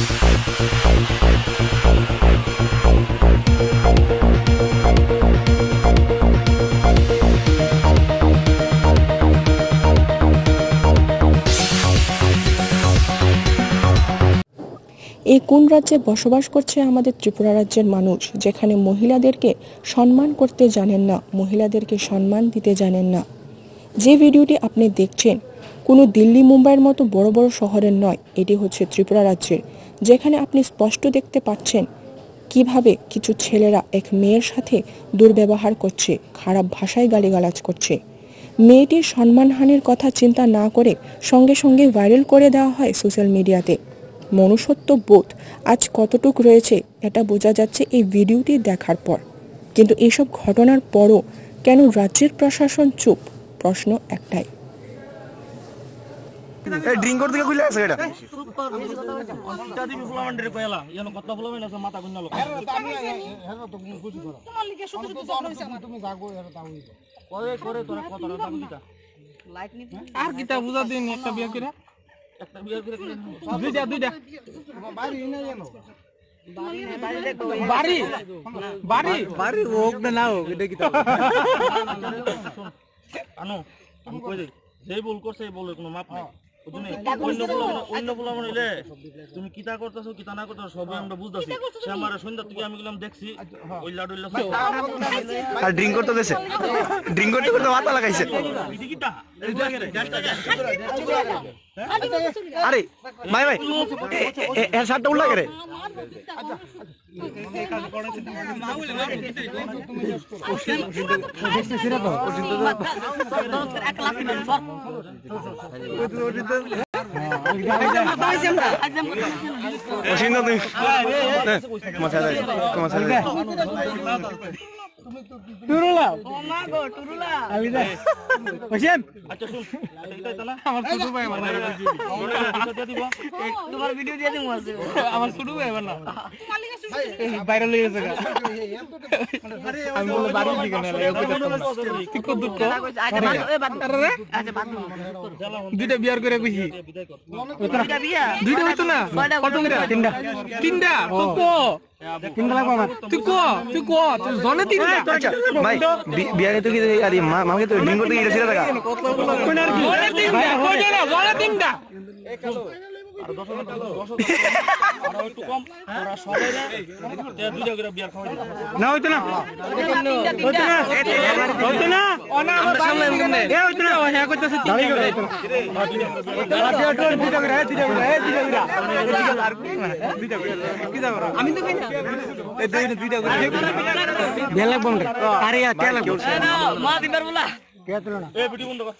এই কোন রাজ্যে বসবাস করছে আমাদের ত্রিপুরা রাজ্যের মানুষ, যেখানে মহিলাদেরকে সম্মান করতে জানেন না, মহিলাদেরকে সম্মান দিতে জানেন না। যে ভিডিওটি আপনি দেখছেন কোনো দিল্লি মুম্বাইয়ের মতো বড় বড় শহরের নয়, এটি হচ্ছে ত্রিপুরা রাজ্যের, যেখানে আপনি স্পষ্ট দেখতে পাচ্ছেন কিভাবে কিছু ছেলেরা এক মেয়ের সাথে দুর্ব্যবহার করছে, খারাপ ভাষায় গালিগালাজ করছে। মেয়েটির সম্মানহানির কথা চিন্তা না করে সঙ্গে সঙ্গে ভাইরাল করে দেওয়া হয় সোশ্যাল মিডিয়াতে। মনুষ্যত্ব বোধ আজ কতটুক রয়েছে এটা বোঝা যাচ্ছে এই ভিডিওটি দেখার পর। কিন্তু এইসব ঘটনার পরও কেন রাজ্যের প্রশাসন চুপ? প্রশ্ন একটাই। ড্রিঙ্ক করতে গিয়ে কইলা আছে এটা আর কিটা বুঝা দিন একটা বিয়ে করে একটা বিয়ে করে দুইটা বাড়ি না জানো বাড়ি বাড়ি বাড়ি হোক না হোক এটা কি আনো আমি কই দেই যেই ভুল করছে এই বলে কোনো মাপ নাই অন্য বলা হইলে তুমি কিতা করতেছো কিতা না করতেছো সবই আমরা বুঝতাছি। সে আমার সন্ধ্যা থেকে আমি গেলাম দেখছি ওই লাডু আর ড্রিঙ্ক করতে দেছে, ড্রিঙ্ক করতে করতে মাথা লাগাইছে। আরে ভাই ভাই এর শার্টটা উল্লা করে টুরুলা না গো টুরুলা আলি দে হোসেন আচ্ছা শুন এইটা না আমার ছোট ভাই মানে দিব তোমার ভিডিও দিয়ে দিমু আছে আমার ছোট ভাই না ভাইরাল হয়ে গেছে আমি বলে বাড়ি দিকে না ঠিক কত দুঃখ আচ্ছা বাদ দুইটা বিয়ার করে কইছি দুইটা বিয়া দুইটা হইতো না কত করে তিনটা তিনটা কত তিনটা লাগবে আমার তুই কো তুই জনে তিনটা ভাই বিয়ারে তো কি আরে মাকে তো ড্রিঙ্ক করতে গিয়েছিল টাকা কোন আর কি জনে তিনটা আর 10 টাকা 10 আর একটু কম ওরা সবাই দুইটা করে বিয়ার খাওয়াই দিই না হইতো না হইতো না ওনা আমার সামনে এ হইতো না হ্যাঁ কইতাছে দাঁড়ি করে হইতো না আর দুইটা করে কি যাব আমি তো কই না এই দুইটা করে বেলা বন্ধ আরে তেল মা দিবার বলা কে তুলনা এ ভিডিও বন্ধ কর